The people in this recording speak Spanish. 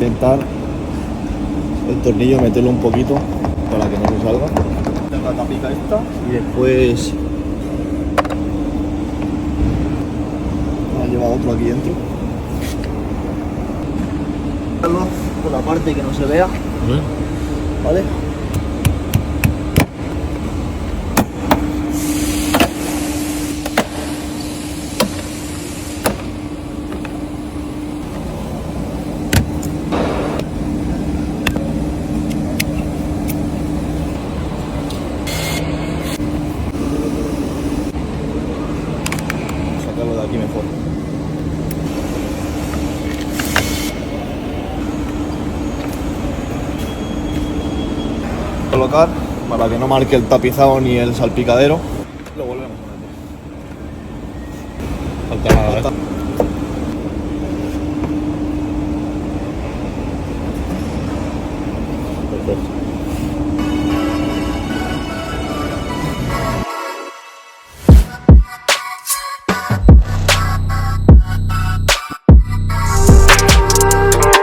Intentar el tornillo meterlo un poquito para que no se salga. La tapica esta y después vamos a llevar otro aquí dentro. Por la parte que no se vea, ¿vale? Sacarlo de aquí mejor. Colocar para que no marque el tapizado ni el salpicadero. Lo volvemos a meter. Falta nada, Perfecto.